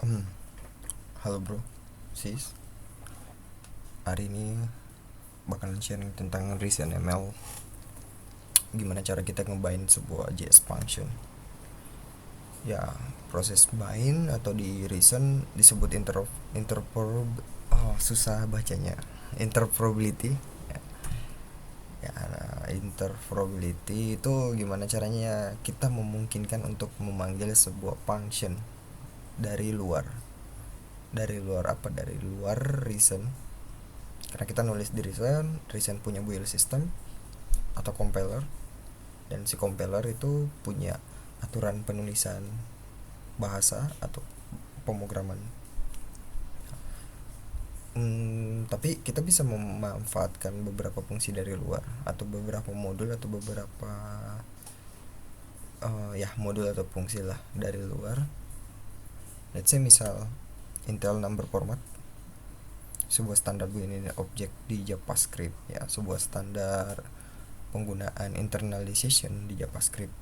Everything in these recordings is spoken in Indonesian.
Hmm, Halo bro, sis. Hari ini bakalan sharing tentang recent ML. Gimana cara kita ngebind sebuah JS function. Ya, proses bind atau di recent disebut susah bacanya. Interoperability. Ya, interoperability itu gimana caranya kita memungkinkan untuk memanggil sebuah function dari luar. Dari luar apa? Dari luar recent, karena kita nulis di recent punya build system atau compiler, dan si compiler itu punya aturan penulisan bahasa atau pemrograman. Tapi kita bisa memanfaatkan beberapa fungsi dari luar atau beberapa modul atau beberapa modul atau fungsi lah dari luar. Let's say misal Intel number format, sebuah standar built-in object di JavaScript, ya sebuah standar penggunaan internalization di JavaScript.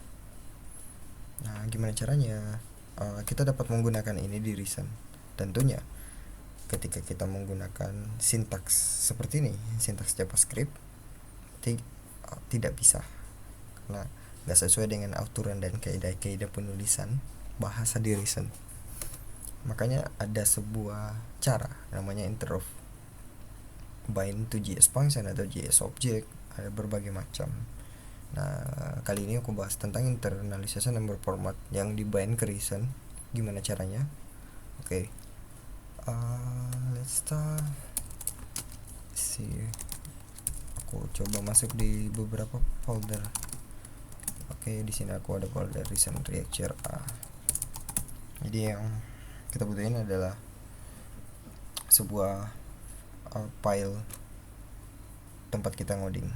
Nah, gimana caranya kita dapat menggunakan ini di Reason? Tentunya ketika kita menggunakan sintaks seperti ini, sintaks JavaScript tidak bisa, karena nggak sesuai dengan aturan dan kaidah-kaidah penulisan bahasa di Reason. Makanya ada sebuah cara namanya interop bind to JS function atau JS object. Ada berbagai macam. Nah, kali ini aku bahas tentang internalization number format yang di bind ke Reason. Gimana caranya? Oke. Let's start. See. Aku coba masuk di beberapa folder. Oke, di sini aku ada folder Reason React A. Jadi yang kita butuhin adalah sebuah file tempat kita ngoding.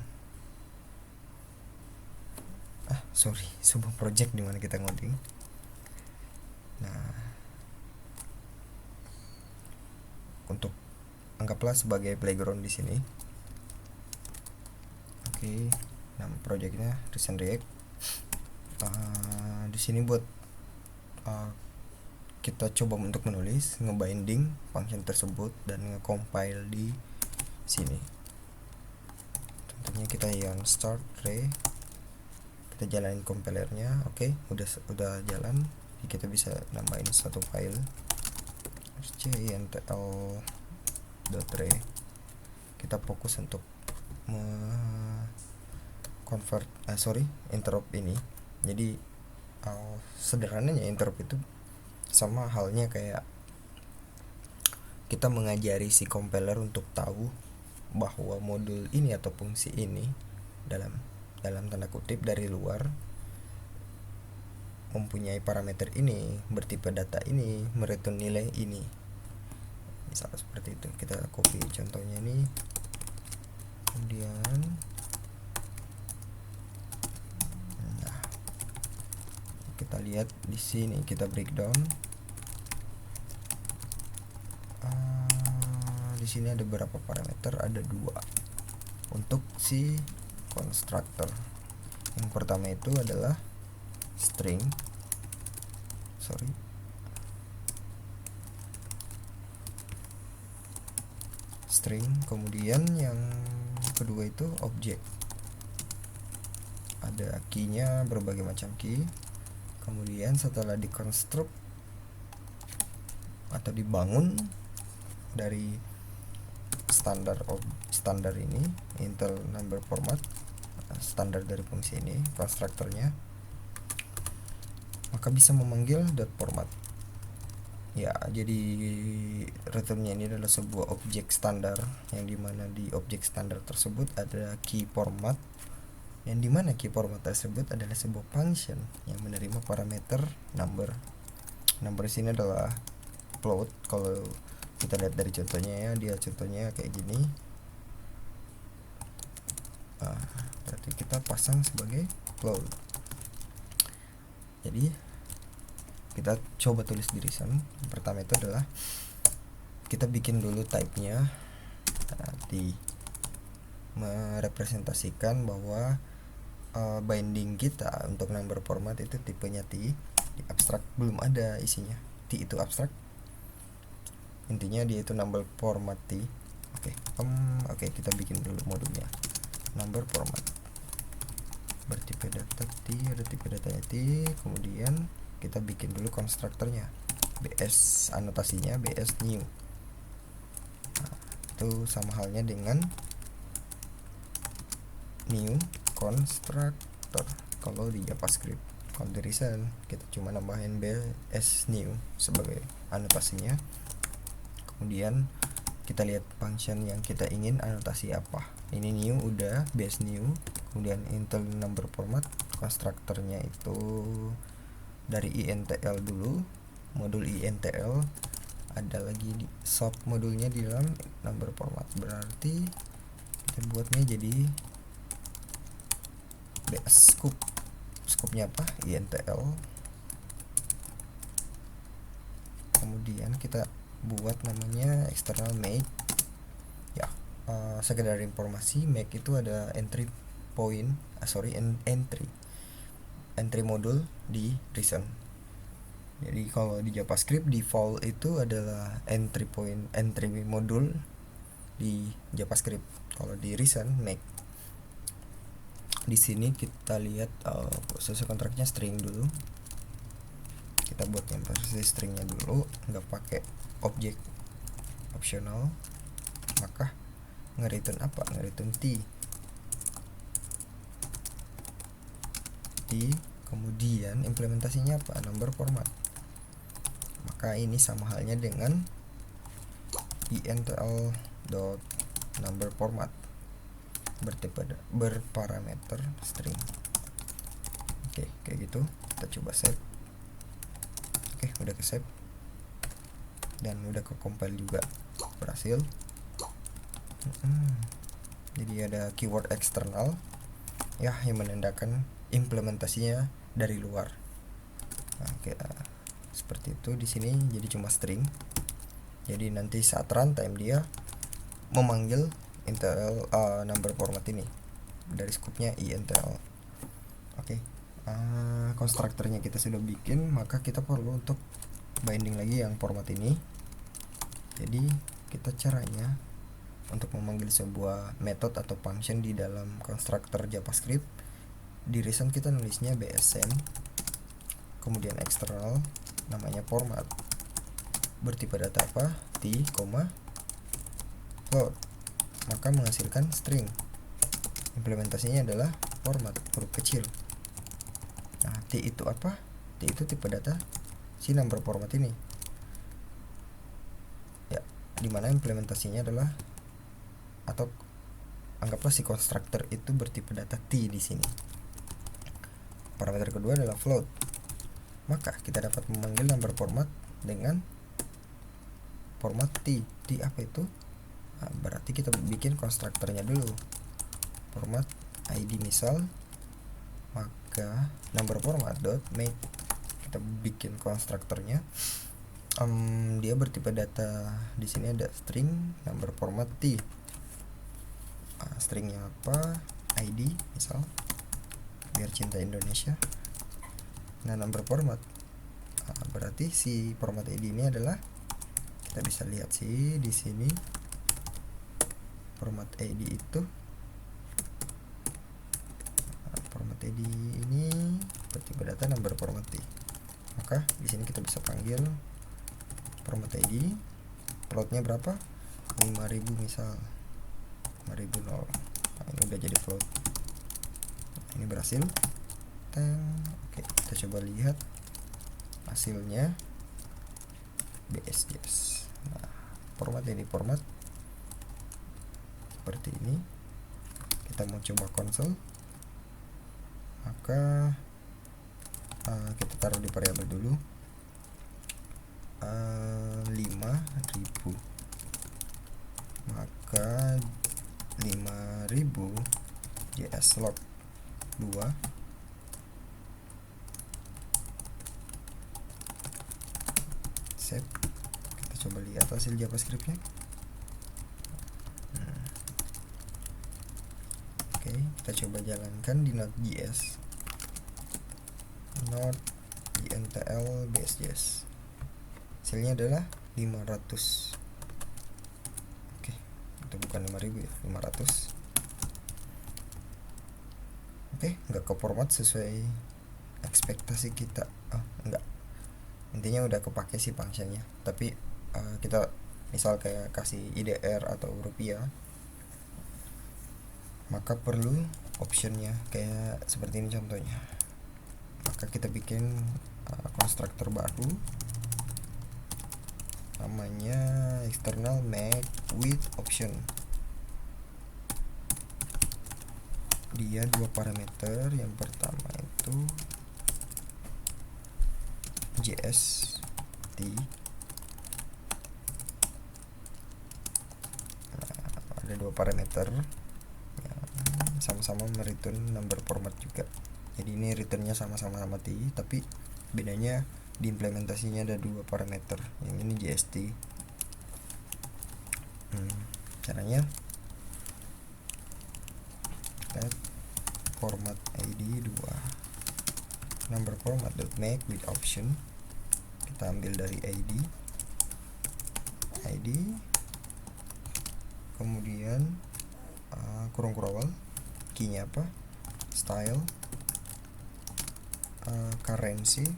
Sebuah project di mana kita ngoding. Nah, untuk anggaplah sebagai playground di sini. Oke, nama projectnya Reason React. Di sini buat kita coba untuk menulis ngebinding function tersebut dan nge-compile di sini. Tentunya kita yang start re, kita jalanin compilernya. Oke, udah jalan. Jadi kita bisa nambahin satu file cintl.re. Kita fokus untuk interrupt ini. Jadi sederhananya interrupt itu sama halnya kayak kita mengajari si compiler untuk tahu bahwa modul ini atau fungsi ini dalam tanda kutip dari luar mempunyai parameter ini, bertipe data ini, mereturn nilai ini. Misalnya seperti itu. Kita copy contohnya ini. Kemudian kita lihat di sini, kita breakdown. Di sini ada beberapa parameter, ada 2 untuk si constructor. Yang pertama itu adalah string, kemudian yang kedua itu objek. Ada key-nya, berbagai macam key. Kemudian setelah dikonstruk atau dibangun dari standar ini, Intel number format, standar dari fungsi ini, konstruktornya, maka bisa memanggil .format. Ya, jadi returnnya ini adalah sebuah objek standar, yang dimana di objek standar tersebut ada key format, yang dimana key format tersebut adalah sebuah function yang menerima parameter number. Number sini adalah float. Kalau kita lihat dari contohnya ya, dia contohnya kayak gini. Berarti kita pasang sebagai float. Jadi kita coba tulis di Reason. Pertama itu adalah kita bikin dulu type-nya, nanti merepresentasikan bahwa binding kita untuk number format itu tipenya T. Di abstrak belum ada isinya. T itu abstrak. intinya dia itu number format T. Oke, kita bikin dulu modulnya number format bertipe data T, ada tipe datanya T. Kemudian kita bikin dulu konstruktornya bs, anotasinya bs new. Nah, itu sama halnya dengan new constructor kalau di JavaScript. Kalau di Reason kita cuma nambahin bs new sebagai anotasinya. Kemudian kita lihat function yang kita ingin anotasi apa. Ini new udah, base new. Kemudian intel number format, konstruktornya itu dari intl dulu, modul intl. Ada lagi di sub modulnya di dalam number format, berarti kita buatnya jadi bs scope. Scope-nya apa? intl. Kemudian kita buat namanya external make. Ya, sekedar informasi, make itu ada entry point, entry modul di Reason. Jadi kalau di JavaScript default itu adalah entry modul di JavaScript. Kalau di Reason make. Di sini kita lihat sesuai kontraknya string dulu. Kita buat yang versi stringnya dulu, nggak pakai objek optional. Maka nge-return apa? Nge-return T. Kemudian implementasinya apa? Number format. Maka ini sama halnya dengan intl.number format berparameter string. Oke, kayak gitu. Kita coba save. Oke, udah ke save dan udah ke compile juga, berhasil. Jadi ada keyword eksternal ya yang menandakan implementasinya dari luar. Seperti itu di sini, jadi cuma string. Jadi nanti saat runtime dia memanggil intl number format ini dari scope-nya intl. Konstruktornya kita sudah bikin, maka kita perlu untuk binding lagi yang format ini. Jadi kita caranya untuk memanggil sebuah method atau function di dalam konstruktor JavaScript di Reason kita nulisnya bsm, kemudian eksternal namanya format, bertipe data apa? T, float, maka menghasilkan string. Implementasinya adalah format huruf kecil. Nah, T itu apa? T itu tipe data si number format ini. Ya, dimana implementasinya adalah, atau anggaplah si konstruktor itu bertipe data T di sini. Parameter kedua adalah float. Maka kita dapat memanggil number format dengan format T. T apa itu? Nah, berarti kita bikin konstruktornya dulu. Format ID misal, maka number format dot make, kita bikin konstruktornya. Dia bertipe data di sini ada string number format T. Stringnya apa? ID misal, biar cinta Indonesia. Nah, number format berarti si format ID ini adalah, kita bisa lihat sih di sini format ID itu, format ID ini bertipe data number format T. Maka di sini kita bisa panggil format ID, floatnya berapa? 5000 misal, 5000 nol. Nah, ini udah jadi float. Nah, ini berhasil. Oke, kita coba lihat hasilnya BSJS. Nah, format ini format seperti ini. Kita mau coba konsol, maka kita taruh di variabel dulu 5000, maka 5000 JS log 2 save. Kita coba lihat hasil JavaScript-nya. Oke, kita coba jalankan di Node.js, Node intl bsjs. Hasilnya adalah 500. Oke, itu bukan 5.000 ya, 500. Oke, nggak ke format sesuai ekspektasi kita. Enggak, intinya udah kepake sih functionnya, tapi kita misal kayak kasih IDR atau rupiah, maka perlu optionnya kayak seperti ini contohnya. Maka kita bikin konstruktor baru namanya external make with option. Dia 2 parameter. Yang pertama itu JST. Ada 2 parameter yang sama-sama mereturn number format juga. Jadi ini returnnya sama-sama T, tapi bedanya di implementasinya ada 2 parameter. Yang ini JST. Caranya format ID 2 number format make with option. Kita ambil dari ID, kemudian kurung kurawal, key-nya apa, style, currency.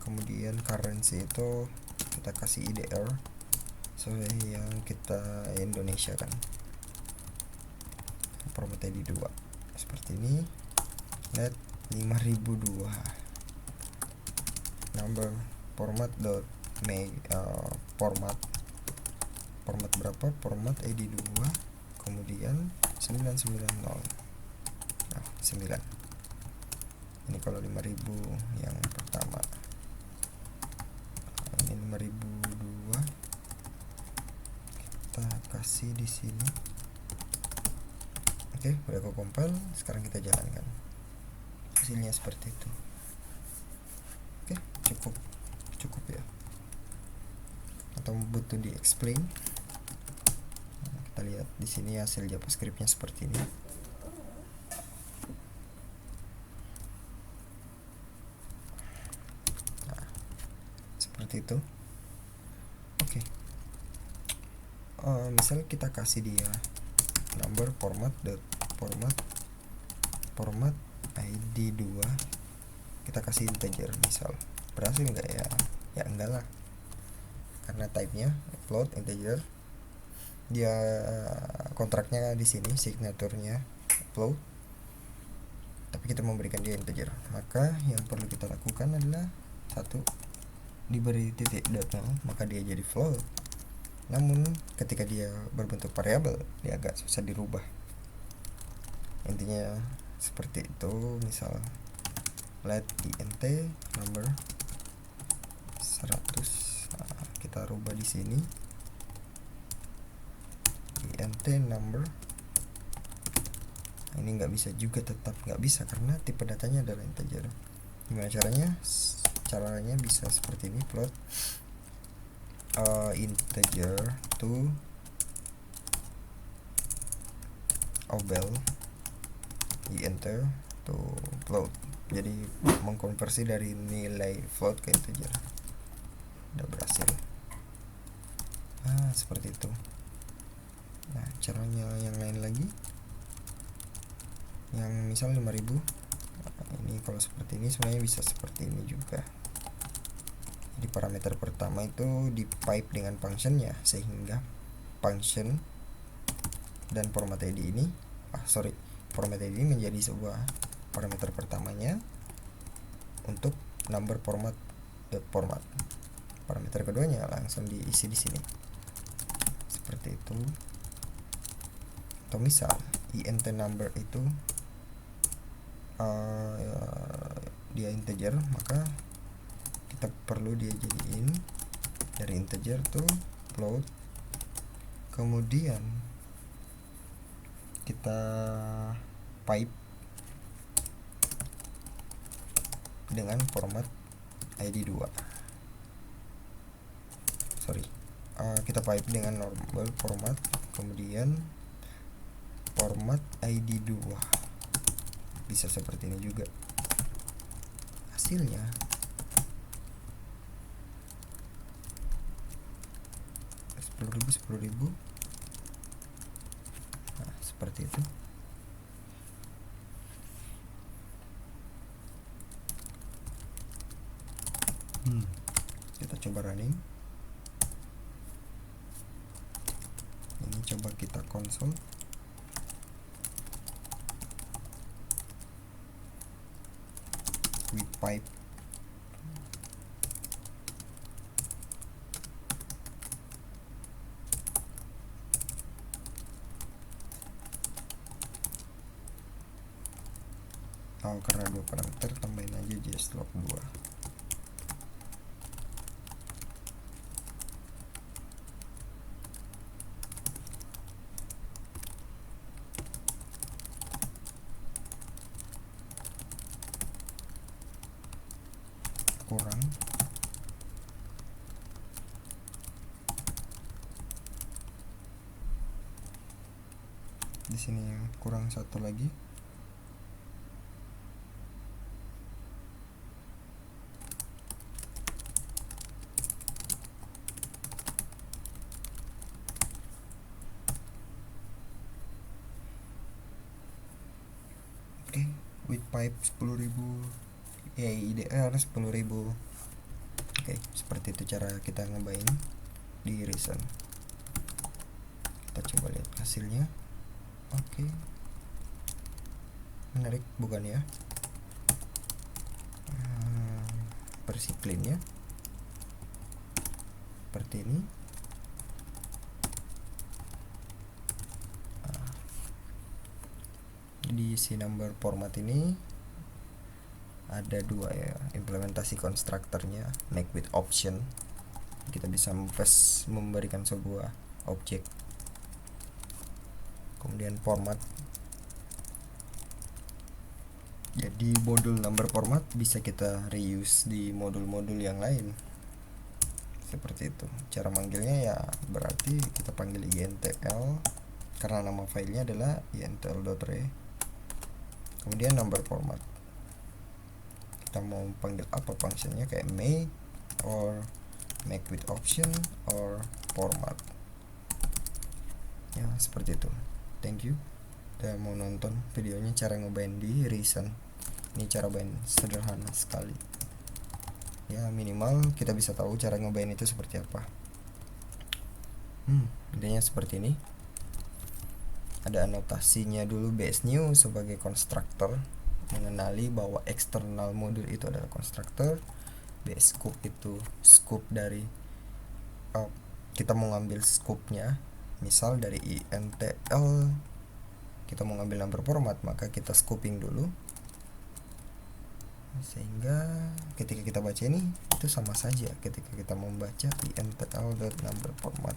Kemudian currency itu kita kasih IDR sesuai yang kita Indonesia kan, format ID 2 seperti ini. Let 5002 number format dot make format berapa, format ID 2, kemudian 990. 9. Ini kalau 5000 yang pertama, ini 5002 kita kasih di sini. Oke, udah ke compile. Sekarang kita jalankan, hasilnya seperti itu. Oke, cukup ya, atau butuh di explain? Kita lihat di sini hasil JavaScript-nya seperti ini. Seperti itu. Oke. Misal kita kasih dia number format ID 2, kita kasih integer misal. Berhasil nggak ya? Ya enggak lah, karena type-nya float integer. Dia kontraknya di sini, signaturnya float, tapi kita memberikan dia integer. Maka yang perlu kita lakukan adalah satu, diberi titik dot nol, maka dia jadi float. Namun ketika dia berbentuk variabel, dia agak susah dirubah. Intinya seperti itu. Misal let int number 100. Kita rubah di sini int number. Ini nggak bisa juga, tetap nggak bisa karena tipe datanya adalah integer. Gimana caranya? Caranya bisa seperti ini, plot integer to obel enter to float. Jadi mengkonversi dari nilai float ke integer. Udah berhasil. Seperti itu. Nah, caranya yang lain lagi, yang misal 5000. Ini kalau seperti ini sebenarnya bisa seperti ini juga. Di parameter pertama itu di pipe dengan functionnya, sehingga function dan format ID ini format ID ini menjadi sebuah parameter pertamanya untuk number format. Parameter keduanya langsung diisi di sini seperti itu. Atau misal int number itu dia integer, maka kita perlu dia jadiin dari integer to float. Kemudian kita pipe dengan format ID 2. Kita pipe dengan normal format, kemudian format ID 2. Bisa seperti ini juga hasilnya. 10.000. Nah, seperti itu. Kita coba running. Ini coba kita konsol. With pipe. Karena 2 parameter, tambahin aja JSLog 2. Kurang. Di sini kurang satu lagi. Oke, with pipe 10.000, IDR 10.000. Oke, seperti itu cara kita ngebain di Reason. Kita coba lihat hasilnya. Oke, menarik bukan ya? Versi cleannya seperti ini. Di si number format ini ada 2 ya, implementasi konstruktornya make with option. Kita bisa memberikan sebuah objek, kemudian format. Jadi modul number format bisa kita reuse di modul-modul yang lain. Seperti itu. Cara manggilnya ya berarti kita panggil intl karena nama filenya adalah intl.re. Kemudian number format. Kita mau panggil apa functionnya, kayak make or make with option or format. Ya, seperti itu. Thank you udah mau nonton videonya cara ngebind di Reason. Ini cara bind sederhana sekali. Ya, minimal kita bisa tahu cara ngebind itu seperti apa. Intinya seperti ini. Ada anotasinya dulu, base new sebagai konstruktor, mengenali bahwa eksternal modul itu adalah konstruktor. Base scope itu scope dari kita mau ngambil scope-nya, misal dari intl kita mau ngambil number format, maka kita scoping dulu sehingga ketika kita baca ini itu sama saja ketika kita membaca intl.number format.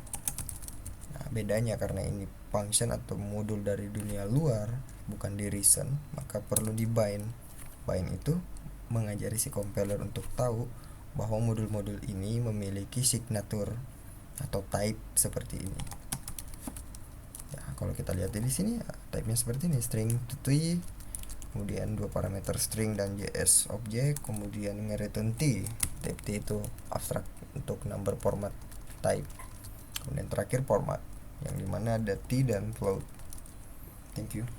Nah, bedanya karena ini function atau modul dari dunia luar, bukan di Reason, maka perlu di bind. Bind itu mengajari si compiler untuk tahu bahwa modul-modul ini memiliki signature atau type seperti ini. Ya, kalau kita lihat di sini ya, type-nya seperti ini, string to t, kemudian 2 parameter string dan JS object, kemudian nge-return t. Type t itu abstrak untuk number format type. Kemudian terakhir format, yang dimana ada t dan float. Thank you.